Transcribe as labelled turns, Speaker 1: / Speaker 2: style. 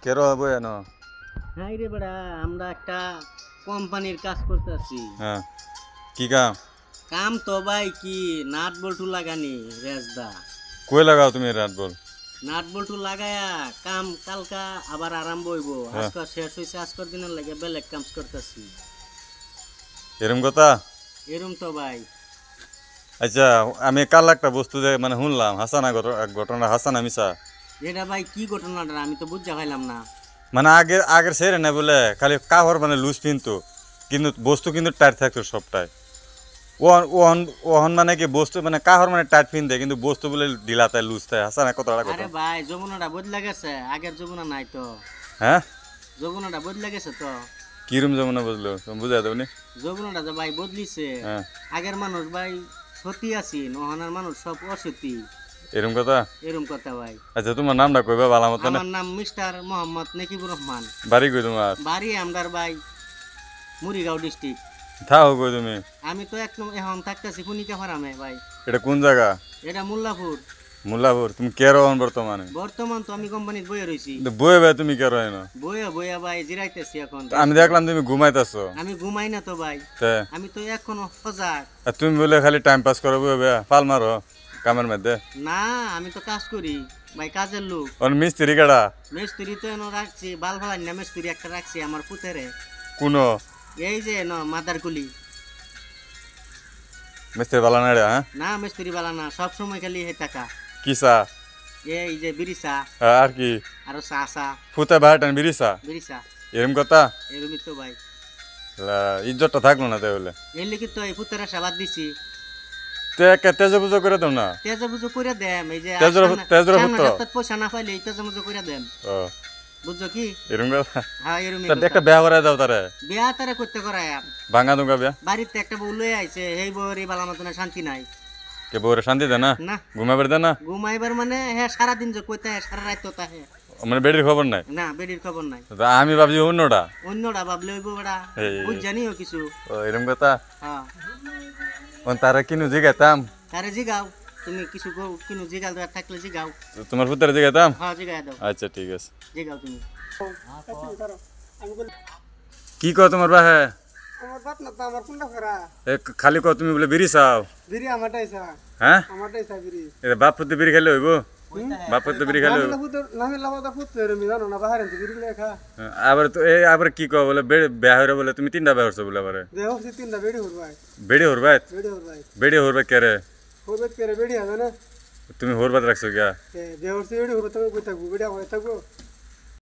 Speaker 1: কেরো হবো এনো?
Speaker 2: হ্যাঁ রে বেড়া, আমরা একটা কোম্পানির কাজ করতেছি।
Speaker 1: হ্যাঁ, কি কাম?
Speaker 2: কাম তো ভাই কি নাট বল্টু লাগানি রেজদা।
Speaker 1: কই লাগাও তুমি রাত বল?
Speaker 2: নাট বল্টু লাগায়া কাম কালকা আবার আরম্ভ হইব।
Speaker 1: হ্যাঁ।
Speaker 2: আজকাল শেষ হইছে, আজকের দিনের লাগে বেলেগ কাম করতেছি।
Speaker 1: এরম কথা?
Speaker 2: এরম তো ভাই।
Speaker 1: আচ্ছা, আমি কাল একটা বস্তু মানে শুনলাম হাসানা ঘটনা হাসানা মিশা।
Speaker 2: এটা ভাই কি ঘটনাটা আমি তো বুঝতে পাইলাম না।
Speaker 1: মানে আগের সেরে না বলে খালি কাপড় মানে লুজ পিনতো, কিন্তু বস্তু কিন্তু টাইট থাকতো সবটাই। ওহন ওহন ওহন মানে কি বস্তু মানে কাহর মানে টাইট পিন দেয়, কিন্তু বস্তু বলে ঢিলা তাই লুজ তাই। হাসানা কত কথা?
Speaker 2: আরে ভাই যমুনাটা বদলে গেছে, আগের যমুনা নাই তো।
Speaker 1: হ্যাঁ,
Speaker 2: যমুনাটা বদলে গেছে তো।
Speaker 1: কিরম যেমন বুঝলো তুমি বুঝাই দেবনি?
Speaker 2: যমুনাটা যে ভাই বদলিছে।
Speaker 1: হ্যাঁ,
Speaker 2: আগের মানুষ ভাই সতী আছেন, ওহানার মানুষ সব অসতী।
Speaker 1: এরম কথা?
Speaker 2: এরম কথা ভাই।
Speaker 1: আচ্ছা, তোমার নামটা কইবা ভালো মতো না?
Speaker 2: আমার নাম মিস্টার মোহাম্মদ নেকিবুর রহমান।
Speaker 1: বাড়ি কই তোমার?
Speaker 2: বাড়ি আমদার ভাই মুড়িগাঁও ডিস্ট্রিক্ট।
Speaker 1: থাও কই তুমি?
Speaker 2: আমি তো একদম এখন থাকতেছি ফুনিকা ফারামে ভাই।
Speaker 1: এটা কোন জায়গা?
Speaker 2: এটা মোল্লাপুর।
Speaker 1: মুল্লাপুর। তুমি কেরো হন বর্তমানে?
Speaker 2: বর্তমান তো আমি কোম্পানির বইয়ে রয়েছি।
Speaker 1: বয়ে ভাই তুমি কেরো এনো?
Speaker 2: বইয়া বইয়া ভাই জিরাইতেছি এখন।
Speaker 1: আমি দেখলাম তুমি ঘুমাইতেছো।
Speaker 2: আমি ঘুমাই না তো ভাই,
Speaker 1: তে
Speaker 2: আমি তো এখনো সজাগ।
Speaker 1: আর তুমি বলে খালি টাইম পাস করো বয়ে ভাই পাল মারো কামের মধ্যে?
Speaker 2: না আমি তো কাজ করি ভাই, কাজের লোক।
Speaker 1: ওর মিস্ত্রি কাটা?
Speaker 2: মিস্ত্রি তো এনে রাখছি, বাল ফালাই না মিস্ত্রি একটা রাখছি আমার পুতেরে।
Speaker 1: কোনো
Speaker 2: এই যে মাদারকুলি।
Speaker 1: মিস্ত্রি ভালো না রে? হ্যাঁ,
Speaker 2: না মিস্ত্রি বালা না, সব সময় খালি হে টাকা।
Speaker 1: কিসা?
Speaker 2: এই যে বিরিসা
Speaker 1: আর কি?
Speaker 2: আরো চা চা
Speaker 1: ফুতে ভাইটান বিরিসা?
Speaker 2: বিরিসা
Speaker 1: এরম কথা?
Speaker 2: এরকমই তো ভাই।
Speaker 1: ইজ্জতটা থাকলো না তাহলে।
Speaker 2: এর লিখি তো এই পুতেরা সাবাদ দিছি।
Speaker 1: তে তেজে পুজো করে দাও না?
Speaker 2: তেজা বুঝো করে দেম, এই যে
Speaker 1: তেজের পুত্র?
Speaker 2: পয়সা না পাইলে এই তেজা বুঝো করে দেম।
Speaker 1: ও,
Speaker 2: বুঝছো কি?
Speaker 1: এরম কথা?
Speaker 2: হ্যাঁ এরকমই
Speaker 1: তা একটা বিয়া করে দাও তারে।
Speaker 2: বিয়া তারা করতে করায়।
Speaker 1: ভাঙা দুঙ্গা বিয়া?
Speaker 2: বাড়িতে একটা বউ লয়ে আইছে, এই বউর এই বালা মতনে শান্তি নাই।
Speaker 1: কে বউরে শান্তি দে না?
Speaker 2: না
Speaker 1: ঘুমাবার দে না?
Speaker 2: ঘুমাইবার মানে হ্যাঁ সারাদিন যে কইতে হ্যাঁ সারা রাত তো হ্যাঁ।
Speaker 1: মানে বেডির খবর নাই?
Speaker 2: না বেডির খবর নাই।
Speaker 1: তা আমি ভাবছি অন্যটা।
Speaker 2: অন্যটা ভাবলে হইব বেড়া,
Speaker 1: এই।
Speaker 2: বুঝ জানিও কিছু।
Speaker 1: ও, এরম কথা?
Speaker 2: হ্যাঁ
Speaker 1: তারা কিনু জিগাইতাম।
Speaker 2: তারে জিগাও, তুমি কিছু কিনু জিগাল দেওয়ার থাকলে জিগাও।
Speaker 1: তোমার পুত্রে জিগাইতাম?
Speaker 2: হ্যাঁ জিগাই দাও,
Speaker 1: আচ্ছা, ঠিক আছে।
Speaker 2: জিগাও তুমি।
Speaker 1: কি কও তোমার বাহে?
Speaker 3: আমার বাপ না তো আমার কোনটা করা
Speaker 1: খালি কও তুমি বলে বিড়ি চাও?
Speaker 3: বিড়ি আমারটাই চা,
Speaker 1: হ্যাঁ,
Speaker 3: আমারটাই চা বিড়ি।
Speaker 1: এটা বাপ পুত্র বিড়ি খেলে হইব? বাপ পুত্র বিড়ি খেলে হইব?
Speaker 3: নামি লাভাদা ফুট এরমি জানো না বাহারে বিড়ি লেখা
Speaker 1: আবার তো এই আবার কি কও বলে বেয়া হইরে বলে তুমি তিনটা বেয়া হইছো বলে আবার?
Speaker 3: দেহ সে তিনটা বেড়ি হরবাই,
Speaker 1: বেড়ি হরবাত?
Speaker 3: বেড়ি হরবাই
Speaker 1: বেড়ি হরবা কেরে?
Speaker 3: হরবাই পেরে বেড়ি হবে না।
Speaker 1: তুমি হরবাত রাখছো গিয়া?
Speaker 3: দেহ সে বেড়ি হরবে, তুমি কই থাকবো বেড়ি আমার থাকবো।